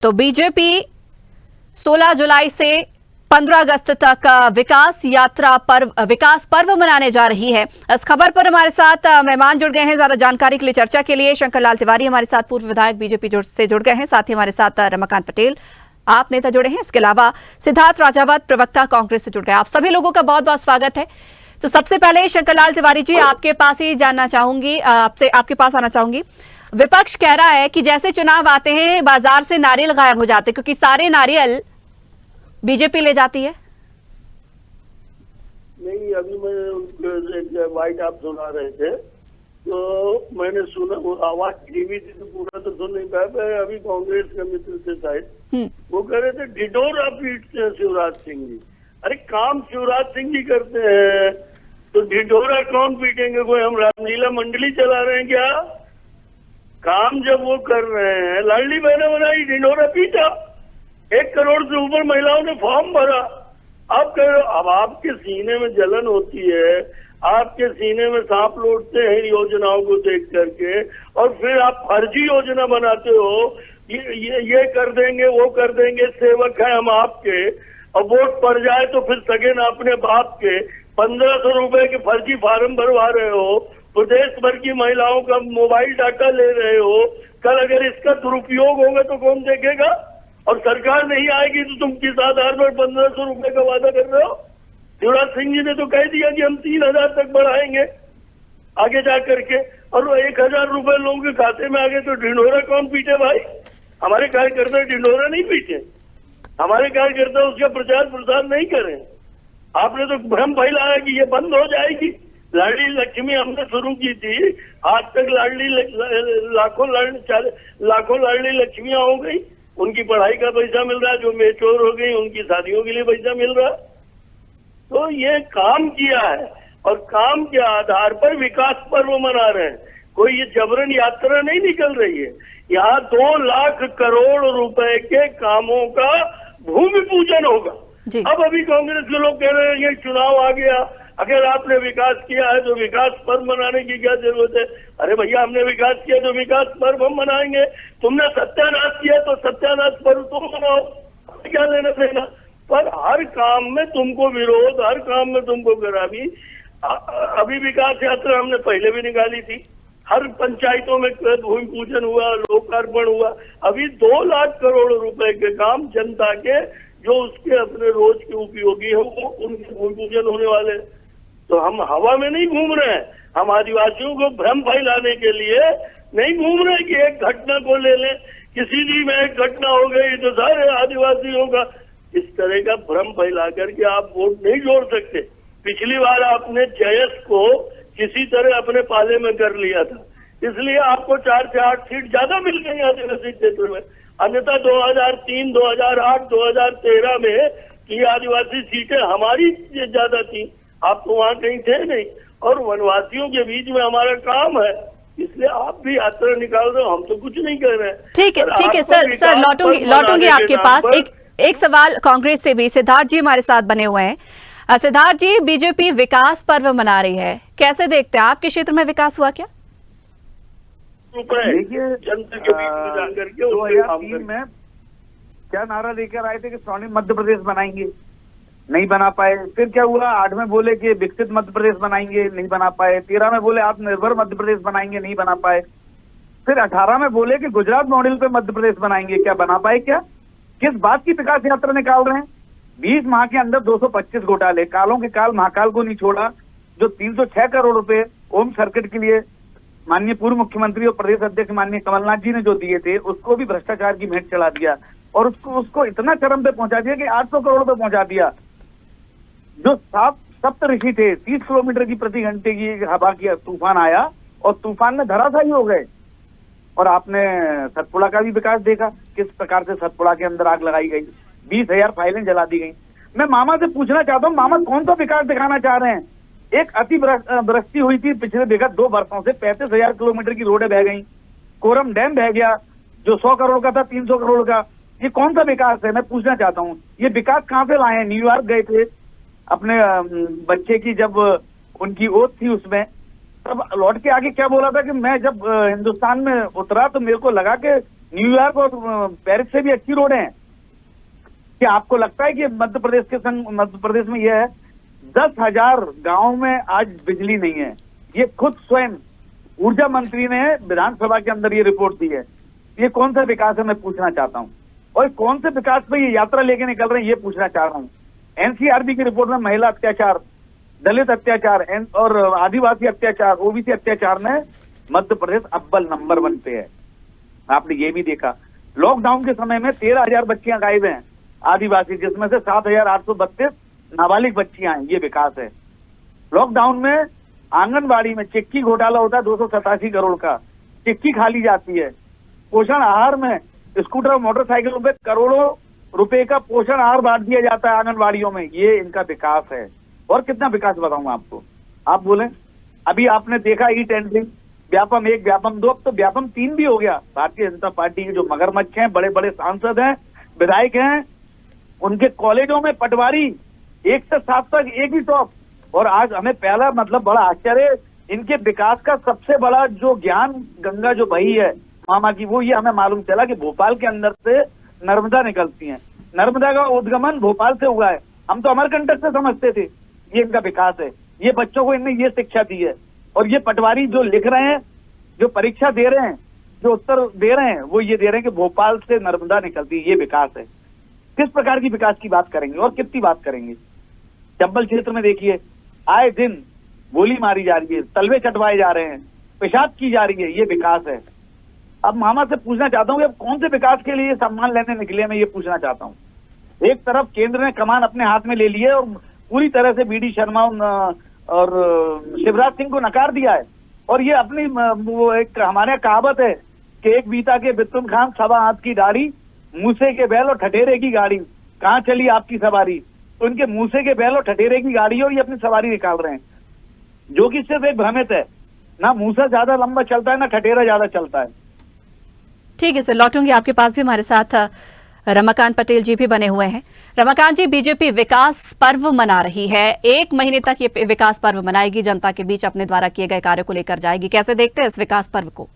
तो बीजेपी 16 जुलाई से 15 अगस्त तक विकास पर्व मनाने जा रही है। इस खबर पर हमारे साथ मेहमान जुड़ गए हैं। ज्यादा जानकारी के लिए चर्चा के लिए शंकर लाल तिवारी हमारे साथ पूर्व विधायक बीजेपी से जुड़ गए हैं। साथ ही हमारे साथ रमाकांत पटेल आप नेता जुड़े हैं। इसके अलावा सिद्धार्थ राजावत प्रवक्ता कांग्रेस से जुड़ गए। आप सभी लोगों का बहुत बहुत स्वागत है। तो सबसे पहले शंकर लाल तिवारी जी, आपके पास ही जानना चाहूंगी, आपके पास आना चाहूंगी। विपक्ष कह रहा है कि जैसे चुनाव आते हैं बाजार से नारियल गायब हो जाते क्योंकि सारे नारियल बीजेपी ले जाती है। नहीं, अभी मैं वाइट आप सुना रहे थे तो मैंने सुना, वो आवाज टीवी थी तो पूरा तो सुन नहीं पाया। अभी कांग्रेस के मित्र थे शायद, वो कह रहे थे ढिढोरा पीटते हैं शिवराज सिंह जी। अरे काम शिवराज सिंह जी करते हैं तो ढिढोरा कौन पीटेंगे? कोई हम रामलीला मंडली चला रहे हैं क्या? काम जब वो कर रहे हैं, लाडली बहने बनाई, ढिढोरा पीटा, 1 करोड़ से ऊपर महिलाओं ने फॉर्म भरा। आप कह रहे हो, अब आपके सीने में जलन होती है, आपके सीने में सांप लौटते हैं योजनाओं को देख करके, और फिर आप फर्जी योजना बनाते हो। ये कर देंगे, वो कर देंगे, सेवक है हम आपके, और वोट पड़ जाए तो फिर सगे ना अपने बाप के 1500 रुपए के फर्जी फार्म भरवा रहे हो, प्रदेश भर की महिलाओं का मोबाइल डाटा ले रहे हो। कल अगर इसका दुरुपयोग होगा तो कौन देखेगा? और सरकार नहीं आएगी तो तुम किस आधार पर 1500 रुपए का वादा कर रहे हो? शिवराज सिंह जी ने तो कह दिया कि हम 3000 तक बढ़ाएंगे आगे जा करके, और वो 1000 रुपए लोगों के खाते में आ गए तो ढिंढोरा कौन पीटे भाई? हमारे कार्यकर्ता ढिंढोरा नहीं पीटे, हमारे कार्यकर्ता उसका प्रचार प्रसार नहीं करें। आपने तो भ्रम फैलाया कि ये बंद हो जाएगी। लाडली लक्ष्मी हमने शुरू की थी, आज तक लाखों लाडली लक्ष्मियां हो गई, उनकी पढ़ाई का पैसा मिल रहा है, जो मेच्योर हो गई उनकी शादियों के लिए पैसा मिल रहा है। तो ये काम किया है और काम के आधार पर विकास पर्व मना रहे हैं। कोई ये जबरन यात्रा नहीं निकल रही है। यहाँ 2 लाख करोड़ रुपए के कामों का भूमि पूजन होगा। अब अभी कांग्रेस के लोग कह रहे हैं ये चुनाव आ गया, अगर आपने विकास किया है तो विकास पर्व मनाने की क्या जरूरत है? अरे भैया, हमने विकास किया तो विकास पर्व हम मनाएंगे। तुमने सत्यानाश किया तो सत्यानाश पर्व तुम मनाओ, क्या लेना देना? पर हर काम में तुमको विरोध, हर काम में तुमको खराबी। अभी विकास यात्रा हमने पहले भी निकाली थी, हर पंचायतों में भूमि पूजन हुआ, लोकार्पण हुआ। अभी 2 लाख करोड़ रुपए के काम जनता के, जो उसके अपने रोज के उपयोगी है, वो उनके भूमि पूजन होने वाले। तो हम हवा में नहीं घूम रहे हैं, हम आदिवासियों को भ्रम फैलाने के लिए नहीं घूम रहे कि एक घटना को ले लें, किसी भी में एक घटना हो गई तो सारे आदिवासियों का, इस तरह का भ्रम फैला करके आप वोट नहीं जोड़ सकते। पिछली बार आपने जयस को किसी तरह अपने पाले में कर लिया था, इसलिए आपको 4 से 8 सीट ज्यादा मिल गई आदिवासी क्षेत्र में। अन्यथा 2003, 2008, 2013 में की आदिवासी सीटें हमारी ज्यादा थी, आप तो वहाँ कहीं थे नहीं। और वनवासियों के बीच में हमारा काम है, इसलिए आप भी यात्रा निकाल रहे हो, हम तो कुछ नहीं कर रहे हैं। ठीक है सर, लौटूंगी आपके पास। एक सवाल कांग्रेस से भी, सिद्धार्थ जी हमारे साथ बने हुए हैं। सिद्धार्थ जी, बीजेपी विकास पर्व मना रही है, कैसे देखते हैं? आपके क्षेत्र में विकास हुआ क्या? देखिए, जनता के बीच में जाकर के 2003 में क्या नारा लेकर आए थे कि स्वर्णिम मध्य प्रदेश बनाएंगे, नहीं बना पाए। फिर क्या हुआ, 8 में बोले कि विकसित मध्य प्रदेश बनाएंगे, नहीं बना पाए। 13 में बोले आत्मनिर्भर मध्य प्रदेश बनाएंगे, नहीं बना पाए। फिर 18 में बोले कि गुजरात मॉडल पे मध्य प्रदेश बनाएंगे, क्या बना पाए? क्या किस बात की विकास यात्रा निकाल रहे हैं? 20 माह के अंदर 225 घोटाले, कालों के काल महाकाल को नहीं छोड़ा। जो 306 करोड़ रुपए ओम सर्किट के लिए माननीय पूर्व मुख्यमंत्री और प्रदेश अध्यक्ष माननीय कमलनाथ जी ने जो दिए थे, उसको भी भ्रष्टाचार की भेंट चढ़ा दिया, और उसको इतना चरम पे पहुंचा दिया कि 800 करोड़ पे पहुंचा दिया। जो सप्त ऋषि थे, 30 किलोमीटर की प्रति घंटे की हवा की तूफान आया और तूफान में धराशायी हो गए। और आपने सतपुड़ा का भी विकास देखा, किस प्रकार से सतपुड़ा के अंदर आग लगाई गई, 20,000 फाइलें जला दी गई। मैं मामा से पूछना चाहता हूँ, मामा कौन सा विकास दिखाना चाह रहे हैं? एक अति वृष्टि हुई थी पिछले विगत 2 वर्षों से, 35,000 किलोमीटर की रोडें बह गई, कोरम डैम बह गया जो 100 करोड़ का था 300 करोड़ का। ये कौन सा विकास है? मैं पूछना चाहता हूँ, ये विकास कहाँ से लाए हैं? न्यूयॉर्क गए थे अपने बच्चे की जब उनकी ओथ थी, उसमें तब लौट के आगे क्या बोला था कि मैं जब हिंदुस्तान में उतरा तो मेरे को लगा कि न्यूयॉर्क और पेरिस से भी अच्छी रोडें हैं। क्या आपको लगता है कि मध्य प्रदेश में यह है 10,000 गांवों में आज बिजली नहीं है? ये खुद स्वयं ऊर्जा मंत्री ने विधानसभा के अंदर ये रिपोर्ट दी है। ये कौन सा विकास है, मैं पूछना चाहता हूँ। और कौन से विकास पे ये यात्रा लेके निकल रहे हैं, ये पूछना चाह रहा हूँ। एनसीआरबी की रिपोर्ट में महिला अत्याचार, दलित अत्याचार और आदिवासी अत्याचार, ओबीसी अत्याचार में मध्य प्रदेश अव्वल नंबर 1 पे है। आपने ये भी देखा, लॉकडाउन के समय में 13,000 बच्चियां गायब हैं आदिवासी, जिसमें से 7,832 नाबालिग बच्चियां हैं। ये विकास है। लॉकडाउन में आंगनबाड़ी में चिक्की घोटाला होता है 287 करोड़ का, चिक्की खा ली जाती है। पोषण आहार में स्कूटर और मोटरसाइकिलों पे करोड़ों रुपए का पोषण आहार बांट दिया जाता है आंगनबाड़ियों में। ये इनका विकास है। और कितना विकास बताऊं आपको, आप बोले। अभी आपने देखा ई टेंडरिंग, व्यापम 1, व्यापम 2, अब तो व्यापम 3 भी हो गया। भारतीय जनता पार्टी के जो मगरमच्छ हैं, बड़े बड़े सांसद हैं, विधायक हैं, उनके कॉलेजों में पटवारी 1 से 7 तक एक ही टॉप। और आज हमें पहला बड़ा आश्चर्य, इनके विकास का सबसे बड़ा जो ज्ञान गंगा जो बही है मामा की, वो ये हमें मालूम चला कि भोपाल के अंदर से नर्मदा निकलती है। नर्मदा का उद्गमन भोपाल से हुआ है। हम तो अमरकंटक से समझते थे। ये इनका विकास है। ये बच्चों को इनने ये शिक्षा दी है। और ये पटवारी जो लिख रहे हैं, जो परीक्षा दे रहे हैं, जो उत्तर दे रहे हैं, वो ये दे रहे हैं कि भोपाल से नर्मदा निकलती है। ये विकास है। किस प्रकार की विकास की बात करेंगे और कितनी बात करेंगे? चंबल क्षेत्र में देखिए, आए दिन गोली मारी जा रही है, तलवे कटवाए जा रहे हैं, पेशाब की जा रही है। ये विकास है। अब मामा से पूछना चाहता हूँ कि अब कौन से विकास के लिए सम्मान लेने निकले, मैं ये पूछना चाहता हूँ। एक तरफ केंद्र ने कमान अपने हाथ में ले ली है और पूरी तरह से बीडी शर्मा और शिवराज सिंह को नकार दिया है। और ये अपनी वो एक हमारे कहावत है कि एक बीता के बितुन खान, सवा हाथ की दाढ़ी, मूसे के बैल और ठठेरे की गाड़ी, कहाँ चली आपकी सवारी। तो इनके मूसे के बैल और ठठेरे की गाड़ी और ये अपनी सवारी निकाल रहे हैं, जो कि सिर्फ एक भ्रमित है। ना मूसा ज्यादा लंबा चलता है, ना ठठेरा ज्यादा चलता है। ठीक है सर, लौटूंगी आपके पास भी। हमारे साथ रमाकांत पटेल जी भी बने हुए हैं। रमाकांत जी, बीजेपी विकास पर्व मना रही है। 1 महीने तक ये विकास पर्व मनाएगी, जनता के बीच अपने द्वारा किए गए कार्यों को लेकर जाएगी। कैसे देखते हैं इस विकास पर्व को?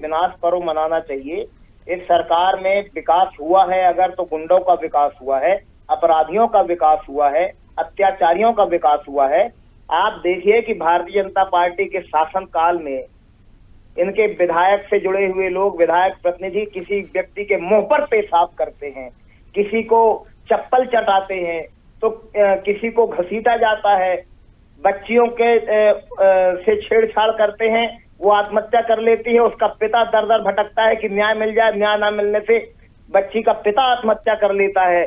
विनाश पर्व मनाना चाहिए। इस सरकार में विकास हुआ है अगर तो गुंडों का विकास हुआ है, अपराधियों का विकास हुआ है, अत्याचारियों का विकास हुआ है। आप देखिए कि भारतीय जनता पार्टी के शासन काल में इनके विधायक से जुड़े हुए लोग, विधायक प्रतिनिधि किसी व्यक्ति के मुंह पर पेशाब करते हैं, किसी को चप्पल चटाते हैं, तो किसी को घसीटा जाता है, बच्चियों के से छेड़छाड़ करते हैं, वो आत्महत्या कर लेती है। उसका पिता दर दर भटकता है कि न्याय मिल जाए, न्याय ना मिलने से बच्ची का पिता आत्महत्या कर लेता है।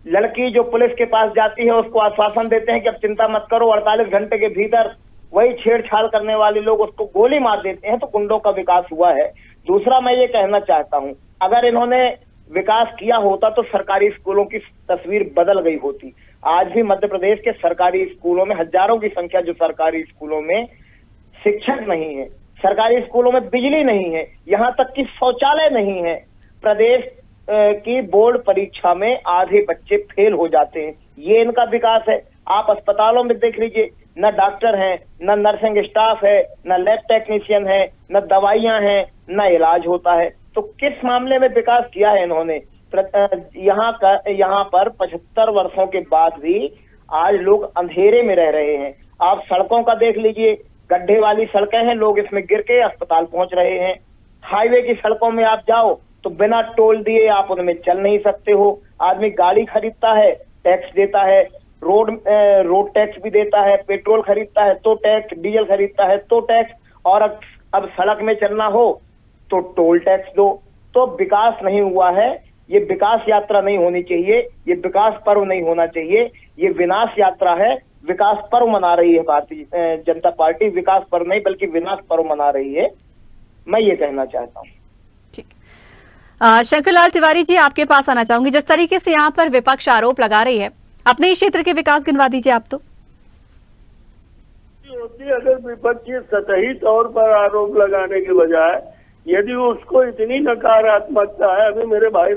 लड़की जो पुलिस के पास जाती है उसको आश्वासन देते हैं कि अब चिंता मत करो, 48 घंटे के भीतर वही छेड़छाड़ करने वाले लोग उसको गोली मार देते हैं। तो गुंडों का विकास हुआ है। दूसरा मैं ये कहना चाहता हूं, अगर इन्होंने विकास किया होता तो सरकारी स्कूलों की तस्वीर बदल गई होती। आज भी मध्य प्रदेश के सरकारी स्कूलों में हजारों की संख्या जो सरकारी स्कूलों में शिक्षक नहीं है, सरकारी स्कूलों में बिजली नहीं है, यहाँ तक कि शौचालय नहीं है। प्रदेश की बोर्ड परीक्षा में आधे बच्चे फेल हो जाते हैं। ये इनका विकास है। आप अस्पतालों में देख लीजिए, न डॉक्टर हैं, न नर्सिंग स्टाफ है, न लैब टेक्नीशियन है, न दवाइयां हैं, न इलाज होता है। तो किस मामले में विकास किया है इन्होंने? यहाँ पर 75 वर्षों के बाद भी आज लोग अंधेरे में रह रहे हैं। आप सड़कों का देख लीजिए, गड्ढे वाली सड़कें हैं, लोग इसमें गिर के अस्पताल पहुंच रहे हैं। हाईवे की सड़कों में आप जाओ तो बिना टोल दिए आप उनमें चल नहीं सकते हो। आदमी गाड़ी खरीदता है, टैक्स देता है, रोड टैक्स भी देता है, पेट्रोल खरीदता है तो टैक्स, डीजल खरीदता है तो टैक्स, और अब सड़क में चलना हो तो टोल टैक्स दो। तो विकास नहीं हुआ है। ये विकास यात्रा नहीं होनी चाहिए, ये विकास पर्व नहीं होना चाहिए, ये विनाश यात्रा है। विकास पर्व मना रही है भारतीय जनता पार्टी, विकास पर्व नहीं बल्कि विनाश पर्व मना रही है। मैं ये कहना चाहता हूँ। ठीक, शंकरलाल तिवारी जी, आपके पास आना चाहूंगी। जिस तरीके से यहाँ पर विपक्ष आरोप लगा रही है, अपने ही क्षेत्र के विकास गिनवा दीजिए आप। तो होती अगर विपक्षी सतही तौर पर आरोप लगाने के बजाय यदि उसको इतनी नकारात्मकता है, अभी मेरे भाई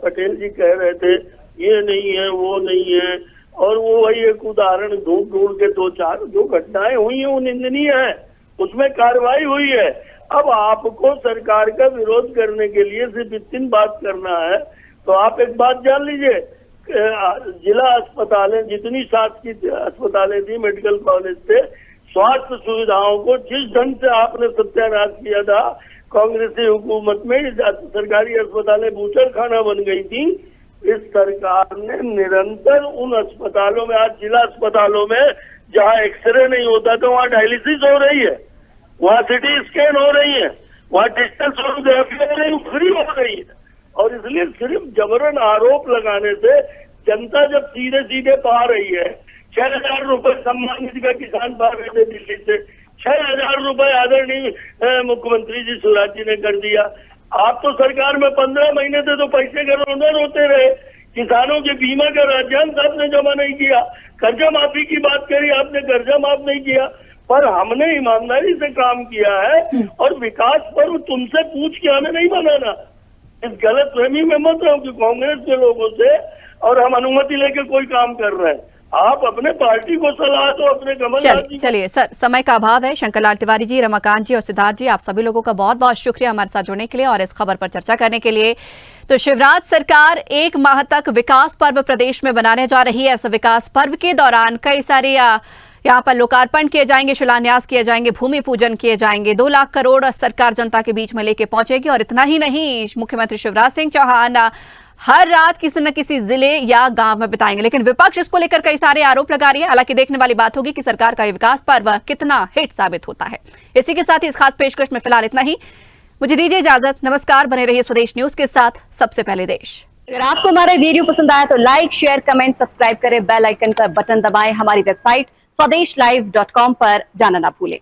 पटेल जी कह रहे थे ये नहीं है वो नहीं है, और वो वही एक उदाहरण ढूंढ के 2-4 जो घटनाएं हुई है वो निंदनीय है, उसमें कार्रवाई हुई है। अब आपको सरकार का विरोध करने के लिए सिर्फ इतनी बात करना है, तो आप एक बात जान लीजिए, जिला अस्पतालें, जितनी शासकीय अस्पतालें थी, मेडिकल कॉलेज थे, स्वास्थ्य सुविधाओं को जिस ढंग से आपने सत्यानाश किया था कांग्रेसी हुकूमत में, सरकारी अस्पतालें बूचड़ खाना बन गई थी। इस सरकार ने निरंतर उन अस्पतालों में, आज जिला अस्पतालों में जहां एक्सरे नहीं होता तो वहां डायलिसिस हो रही है, वहां सिटी स्कैन हो रही है, वहां डिजिटल सोनोग्राफी फ्री हो रही है। और इसलिए सिर्फ जबरन आरोप लगाने से जनता जब सीधे सीधे पा रही है, 6,000 रुपए सम्मान निधि का किसान पा रहे थे दिल्ली से, 6,000 रुपए आदरणीय मुख्यमंत्री जी शिवराज जी ने कर दिया। आप तो सरकार में 15 महीने से तो पैसे का रोना रोते रहे, किसानों के बीमा का राज्यांश आपने जमा नहीं किया, कर्जा माफी की बात करी आपने, कर्जा माफ नहीं किया, पर हमने ईमानदारी से काम किया है। और विकास पर तुमसे पूछ के हमें नहीं बनाना, इस गलत फहमी में मत रहो कि कांग्रेस के लोगों से और हम अनुमति लेके कोई काम कर रहे हैं। आप अपने पार्टी को सलाह दो, अपने कमलनाथ जी। चलिए सर, समय का अभाव है। शंकरलाल तिवारी जी, रमाकांत जी और सिद्धार्थ जी, आप सभी लोगों का बहुत बहुत शुक्रिया हमारे साथ जुड़ने के लिए और इस खबर पर चर्चा करने के लिए। तो शिवराज सरकार 1 माह तक विकास पर्व प्रदेश में बनाने जा रही है। इस विकास पर्व के दौरान कई सारे यहाँ पर लोकार्पण किए जाएंगे, शिलान्यास किए जाएंगे, भूमि पूजन किए जाएंगे। 2 लाख करोड़ सरकार जनता के बीच में लेके पहुंचेगी। और इतना ही नहीं, मुख्यमंत्री शिवराज सिंह चौहान हर रात किसी न किसी जिले या गांव में बिताएंगे। लेकिन विपक्ष इसको लेकर कई सारे आरोप लगा रही है। हालांकि देखने वाली बात होगी कि सरकार का ये विकास पर्व कितना हिट साबित होता है। इसी के साथ ही इस खास पेशकश में फिलहाल इतना ही। मुझे दीजिए इजाजत। नमस्कार। बने रहिए स्वदेश न्यूज के साथ, सबसे पहले देश। अगर आपको हमारा वीडियो पसंद आया तो लाइक, शेयर, कमेंट, सब्सक्राइब करें, बेल आइकन का बटन दबाएं। हमारी वेबसाइट swdeshlive.com पर जाना ना भूलें।